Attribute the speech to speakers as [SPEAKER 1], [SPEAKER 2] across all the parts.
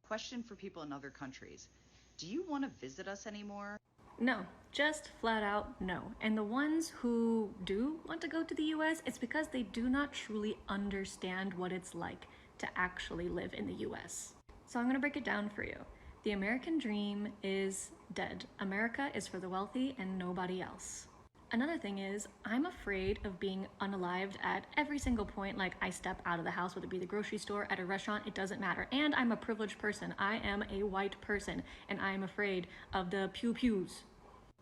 [SPEAKER 1] Question for people in other countries. Do you want to visit us anymore?
[SPEAKER 2] No, just flat out no. And the ones who do want to go to the US, it's because they do not truly understand what it's like to actually live in the US. So I'm gonna break it down for you. The American dream is dead. America is for the wealthy and nobody else. Another thing is, I'm afraid of being unalived at every single point. Like, I step out of the house, whether it be the grocery store, at a restaurant, it doesn't matter. And I'm a privileged person. I am a white person, and I am afraid of the pew pews.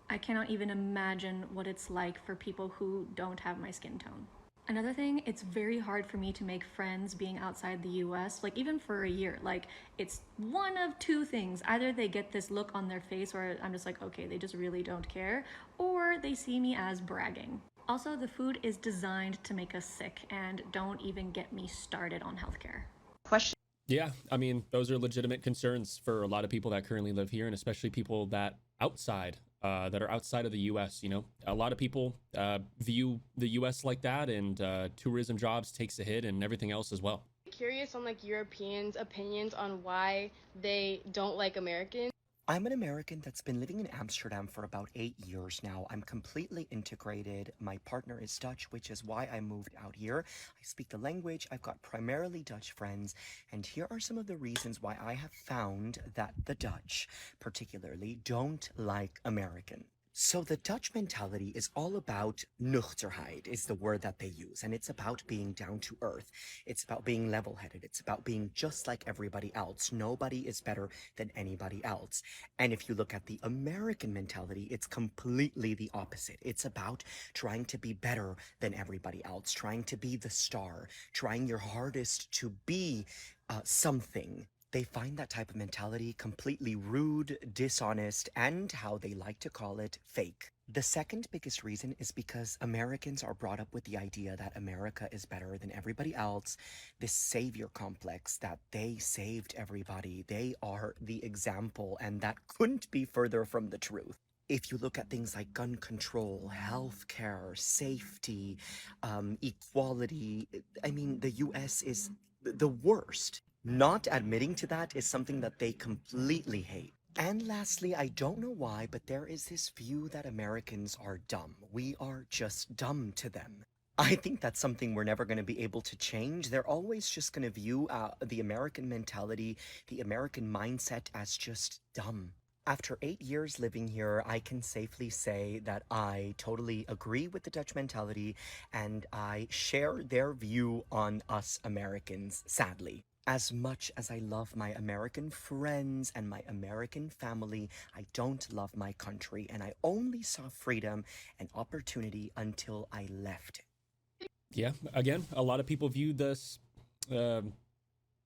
[SPEAKER 2] I cannot even imagine what it's like for people who don't have my skin tone. Another thing, it's very hard for me to make friends being outside the US, like even for a year. Like, it's one of two things. Either they get this look on their face where I'm just like, okay, they just really don't care, or they see me as bragging. Also, the food is designed to make us sick, and don't even get me started on healthcare.
[SPEAKER 1] Question.
[SPEAKER 3] Yeah, I mean, those are legitimate concerns for a lot of people that currently live here, and especially people that are outside of the U.S. You know, a lot of people view the U.S. like that, and tourism jobs takes a hit, and everything else as well.
[SPEAKER 4] Curious on like Europeans' opinions on why they don't like Americans.
[SPEAKER 5] I'm an American that's been living in Amsterdam for about 8 years now. I'm completely integrated. My partner is Dutch, which is why I moved out here. I speak the language. I've got primarily Dutch friends. And here are some of the reasons why I have found that the Dutch, particularly, don't like Americans. So the Dutch mentality is all about nuchterheid is the word that they use. And it's about being down to earth. It's about being level-headed. It's about being just like everybody else. Nobody is better than anybody else. And if you look at the American mentality, it's completely the opposite. It's about trying to be better than everybody else, trying to be the star, trying your hardest to be something. They find that type of mentality completely rude, dishonest, and how they like to call it, fake. The second biggest reason is because Americans are brought up with the idea that America is better than everybody else, this savior complex that they saved everybody, they are the example, and that couldn't be further from the truth. If you look at things like gun control, healthcare, safety, equality, I mean, the US is the worst. Not admitting to that is something that they completely hate. And lastly, I don't know why, but there is this view that Americans are dumb. We are just dumb to them. I think that's something we're never going to be able to change. They're always just going to view the American mentality, the American mindset as just dumb. After 8 years living here, I can safely say that I totally agree with the Dutch mentality and I share their view on us Americans, sadly. As much as I love my American friends and my American family, I don't love my country, and I only saw freedom and opportunity until I left it.
[SPEAKER 3] Yeah, again, a lot of people view the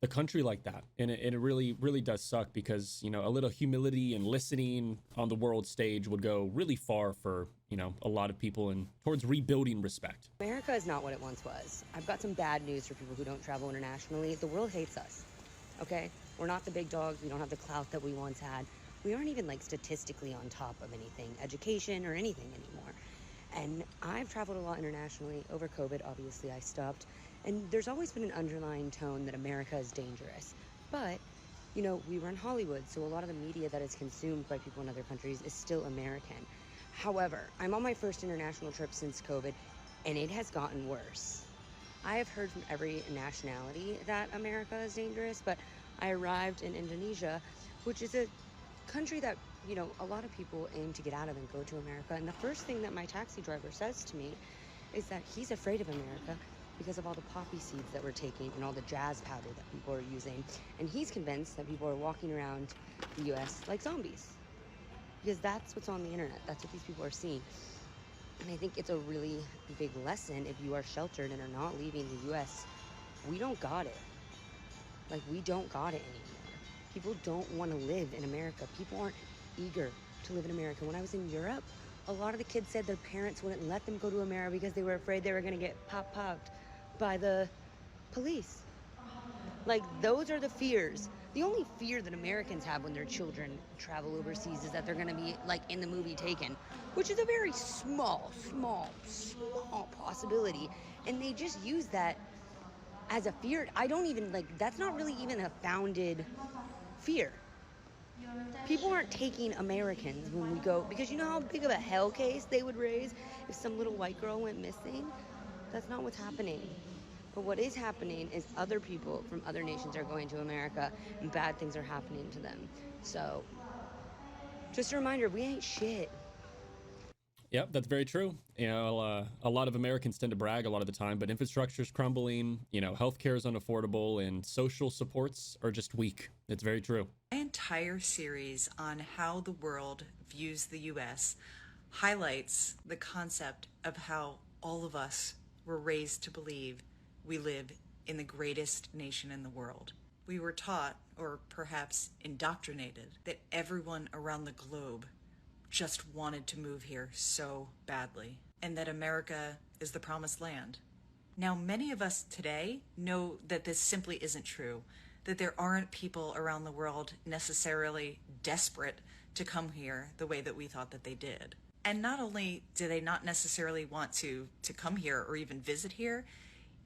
[SPEAKER 3] country like that, and it really really does suck because a little humility and listening on the world stage would go really far for a lot of people and towards rebuilding respect.
[SPEAKER 6] America is not what it once was. I've got some bad news for people who don't travel internationally. The world hates us, okay? We're not the big dogs. We don't have the clout that we once had. We aren't even like statistically on top of anything, education or anything anymore. And I've traveled a lot internationally. Over COVID, obviously, I stopped. And there's always been an underlying tone that America is dangerous. But, we run Hollywood, so a lot of the media that is consumed by people in other countries is still American. However, I'm on my first international trip since COVID, and it has gotten worse. I have heard from every nationality that America is dangerous, but I arrived in Indonesia, which is a country that, a lot of people aim to get out of and go to America. And the first thing that my taxi driver says to me is that he's afraid of America because of all the poppy seeds that we're taking and all the jazz powder that people are using. And he's convinced that people are walking around the US like zombies. Because that's what's on the internet. That's what these people are seeing. And I think it's a really big lesson if you are sheltered and are not leaving the US. We don't got it. Like, we don't got it anymore. People don't want to live in America. People aren't eager to live in America. When I was in Europe, a lot of the kids said their parents wouldn't let them go to America because they were afraid they were going to get popped by the police. Like, those are the fears. The only fear that Americans have when their children travel overseas is that they're going to be, like in the movie Taken, which is a very small possibility. And they just use that as a fear. I don't even, that's not really even a founded fear. People aren't taking Americans when we go, because you know how big of a hell case they would raise if some little white girl went missing? That's not what's happening. But what is happening is other people from other nations are going to America and bad things are happening to them. So, just a reminder, we ain't shit.
[SPEAKER 3] Yep, that's very true. You know, a lot of Americans tend to brag a lot of the time, but infrastructure is crumbling, you know, healthcare is unaffordable, and social supports are just weak. It's very true.
[SPEAKER 1] My entire series on how the world views the US highlights the concept of how all of us were raised to believe we live in the greatest nation in the world. We were taught, or perhaps indoctrinated, that everyone around the globe just wanted to move here so badly, and that America is the promised land. Now, many of us today know that this simply isn't true, that there aren't people around the world necessarily desperate to come here the way that we thought that they did. And not only do they not necessarily want to come here or even visit here,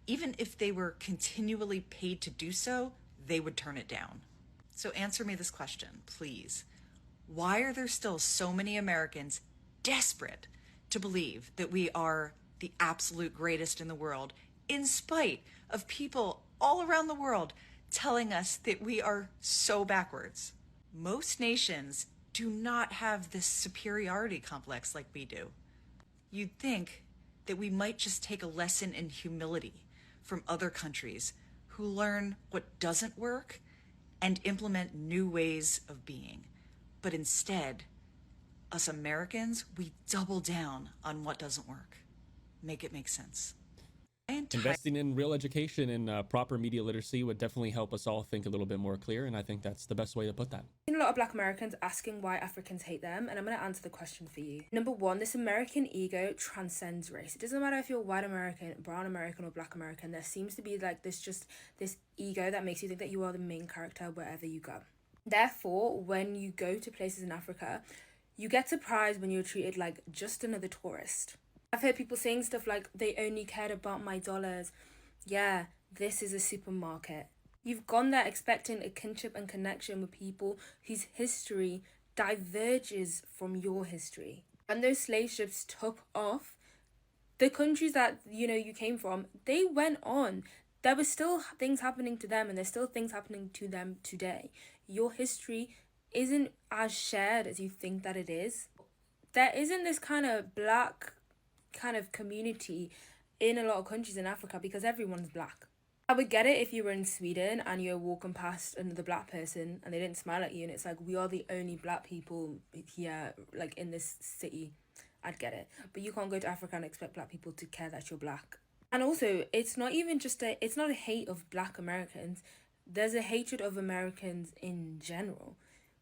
[SPEAKER 1] even if they were continually paid to do so, they would turn it down. So answer me this question, please. Why are there still so many Americans desperate to believe that we are the absolute greatest in the world, in spite of people all around the world telling us that we are so backwards? Most nations do not have this superiority complex like we do. You'd think that we might just take a lesson in humility from other countries who learn what doesn't work and implement new ways of being. But instead, us Americans, we double down on what doesn't work. Make it make sense.
[SPEAKER 3] Investing in real education and proper media literacy would definitely help us all think a little bit more clear, and I think that's the best way to put that.
[SPEAKER 7] I've seen a lot of Black Americans asking why Africans hate them, and I'm going to answer the question for you. Number one, this American ego transcends race. It doesn't matter if you're white American, brown American, or Black American. There seems to be like this ego that makes you think that you are the main character wherever you go. Therefore, when you go to places in Africa, you get surprised when you're treated like just another tourist. I've heard people saying stuff like, they only cared about my dollars. Yeah, this is a supermarket. You've gone there expecting a kinship and connection with people whose history diverges from your history. When those slave ships took off, the countries that, you came from, they went on. There were still things happening to them, and there's still things happening to them today. Your history isn't as shared as you think that it is. There isn't this kind of Black kind of community in a lot of countries in Africa because everyone's Black. I would get it if you were in Sweden and you're walking past another Black person and they didn't smile at you and it's like, we are the only Black people here, like in this city. I'd get it. But you can't go to Africa and expect Black people to care that you're Black. And also, it's not even just it's not a hate of Black Americans. There's a hatred of Americans in general.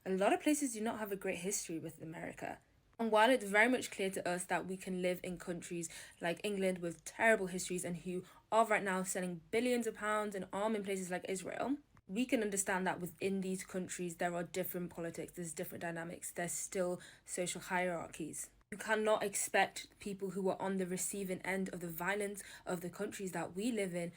[SPEAKER 7] A lot of places do not have a great history with America. And while it's very much clear to us that we can live in countries like England with terrible histories and who are right now selling billions of pounds and arming places like Israel, we can understand that within these countries there are different politics, there's different dynamics, there's still social hierarchies. You cannot expect people who are on the receiving end of the violence of the countries that we live in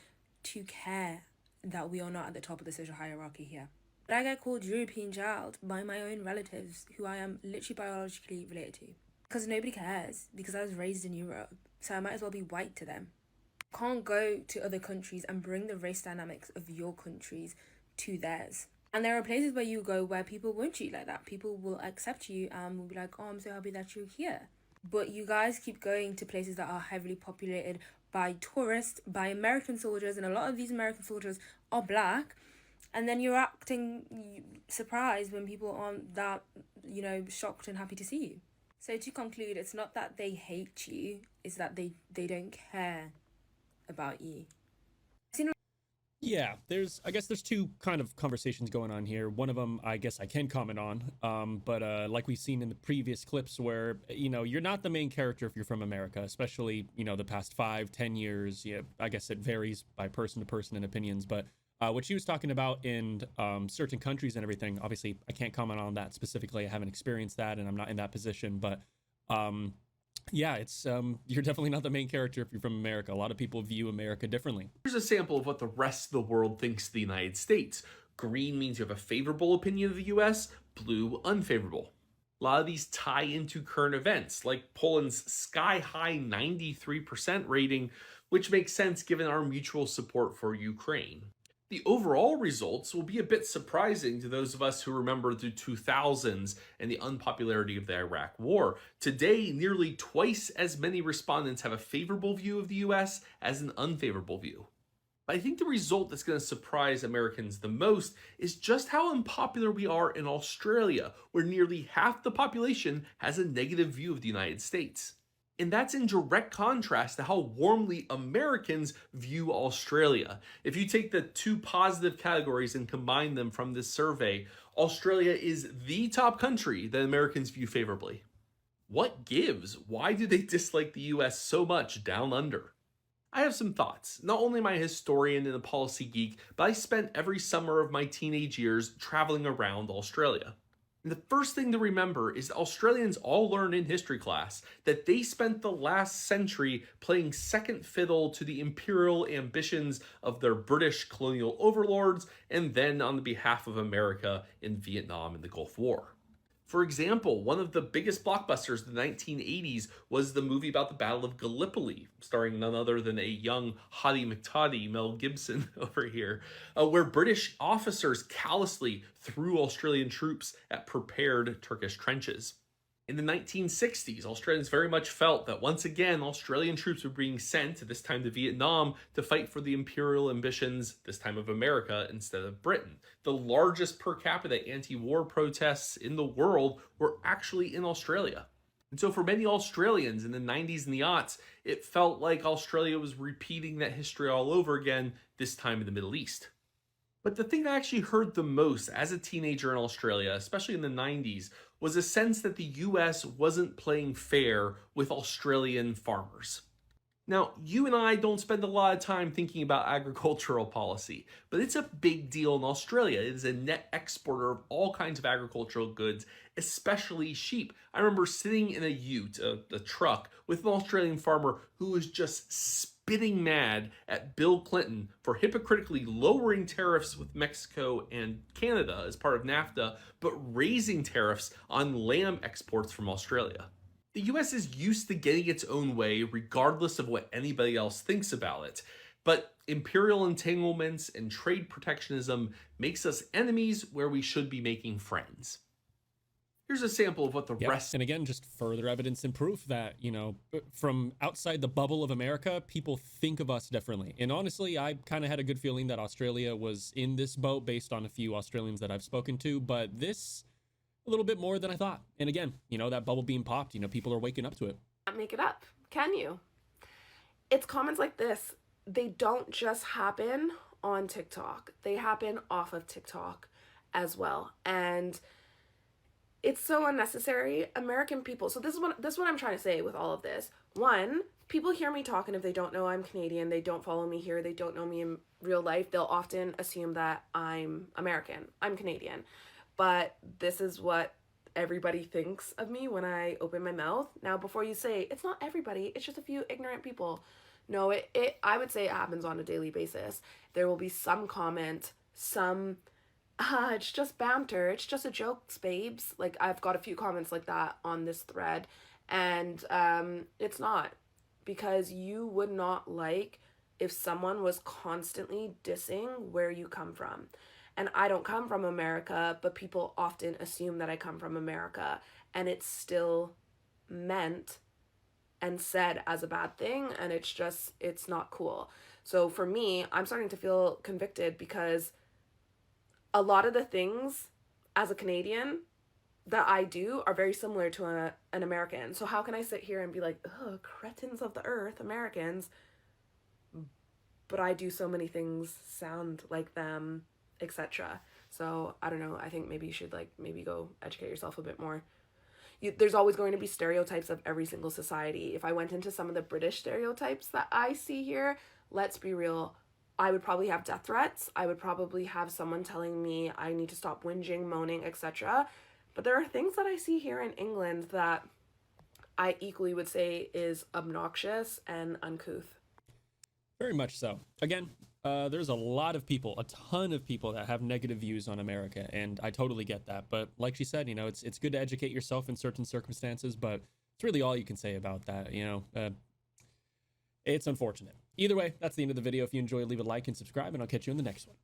[SPEAKER 7] to care that we are not at the top of the social hierarchy here. But I get called European child by my own relatives who I am literally biologically related to. Because nobody cares, because I was raised in Europe, so I might as well be white to them. You can't go to other countries and bring the race dynamics of your countries to theirs. And there are places where you go where people won't treat you like that. People will accept you and will be like, oh, I'm so happy that you're here. But you guys keep going to places that are heavily populated by tourists, by American soldiers, and a lot of these American soldiers are Black. And then you're acting surprised when people aren't that, shocked and happy to see you. So to conclude, it's not that they hate you, it's that they don't care about you.
[SPEAKER 3] Yeah, I guess there's two kind of conversations going on here. One of them, I guess I can comment on, but like we've seen in the previous clips where, you're not the main character if you're from America, especially, the past 5-10 years. Yeah, I guess it varies by person to person and opinions, but what she was talking about in certain countries and everything, obviously I can't comment on that specifically. I haven't experienced that and I'm not in that position, but yeah, it's you're definitely not the main character if you're from America. A lot of people view America differently.
[SPEAKER 8] Here's a sample of what the rest of the world thinks of the United States. Green means you have a favorable opinion of the US, blue, unfavorable. A lot of these tie into current events, like Poland's sky-high 93% rating, which makes sense given our mutual support for Ukraine. The overall results will be a bit surprising to those of us who remember the 2000s and the unpopularity of the Iraq War. Today, nearly twice as many respondents have a favorable view of the US as an unfavorable view. But I think the result that's going to surprise Americans the most is just how unpopular we are in Australia, where nearly half the population has a negative view of the United States. And that's in direct contrast to how warmly Americans view Australia. If you take the two positive categories and combine them from this survey, Australia is the top country that Americans view favorably. What gives? Why do they dislike the US so much down under? I have some thoughts. Not only am I a historian and a policy geek, but I spent every summer of my teenage years traveling around Australia. And the first thing to remember is that Australians all learned in history class that they spent the last century playing second fiddle to the imperial ambitions of their British colonial overlords and then on the behalf of America in Vietnam and the Gulf War. For example, one of the biggest blockbusters of the 1980s was the movie about the Battle of Gallipoli, starring none other than a young Hottie McToddy, Mel Gibson over here, where British officers callously threw Australian troops at prepared Turkish trenches. In the 1960s, Australians very much felt that once again, Australian troops were being sent, this time to Vietnam, to fight for the imperial ambitions, this time of America, instead of Britain. The largest per capita anti-war protests in the world were actually in Australia. And so for many Australians in the 90s and the aughts, it felt like Australia was repeating that history all over again, this time in the Middle East. But the thing I actually heard the most as a teenager in Australia, especially in the 90s, was a sense that the US wasn't playing fair with Australian farmers. Now, you and I don't spend a lot of time thinking about agricultural policy, but it's a big deal in Australia. It is a net exporter of all kinds of agricultural goods, especially sheep. I remember sitting in a ute, a truck, with an Australian farmer who was just spitting mad at Bill Clinton for hypocritically lowering tariffs with Mexico and Canada as part of NAFTA, but raising tariffs on lamb exports from Australia. The US is used to getting its own way regardless of what anybody else thinks about it, but imperial entanglements and trade protectionism makes us enemies where we should be making friends. Here's a sample of what the rest...
[SPEAKER 3] And again, just further evidence and proof that, from outside the bubble of America, people think of us differently. And honestly, I kind of had a good feeling that Australia was in this boat based on a few Australians that I've spoken to, but this, a little bit more than I thought. And again, that bubble being popped, people are waking up to it.
[SPEAKER 9] Can't make it up, can you? It's comments like this. They don't just happen on TikTok. They happen off of TikTok as well. And it's so unnecessary. American people. So this is what I'm trying to say with all of this. One, people hear me talk, and if they don't know I'm Canadian, they don't follow me here, they don't know me in real life, they'll often assume that I'm American. I'm Canadian. But this is what everybody thinks of me when I open my mouth. Now, before you say, it's not everybody, it's just a few ignorant people. No, I would say it happens on a daily basis. There will be some comment, some... it's just banter. It's just a joke, babes. Like, I've got a few comments like that on this thread. And it's not. Because you would not like if someone was constantly dissing where you come from. And I don't come from America, but people often assume that I come from America. And it's still meant and said as a bad thing. And it's not cool. So for me, I'm starting to feel convicted because a lot of the things as a Canadian that I do are very similar to an American. So how can I sit here and be like, oh, cretins of the earth, Americans, but I do so many things sound like them, etc. So I don't know. I think maybe you should maybe go educate yourself a bit more. There's always going to be stereotypes of every single society. If I went into some of the British stereotypes that I see here, let's be real, I would probably have death threats. I would probably have someone telling me I need to stop whinging, moaning, etc. But there are things that I see here in England that I equally would say is obnoxious and uncouth.
[SPEAKER 3] Very much so. Again, there's a lot of people, a ton of people that have negative views on America, and I totally get that. But like she said, you know, it's good to educate yourself in certain circumstances, but it's really all you can say about that, you know. It's unfortunate. Either way, that's the end of the video. If you enjoyed, leave a like and subscribe, and I'll catch you in the next one.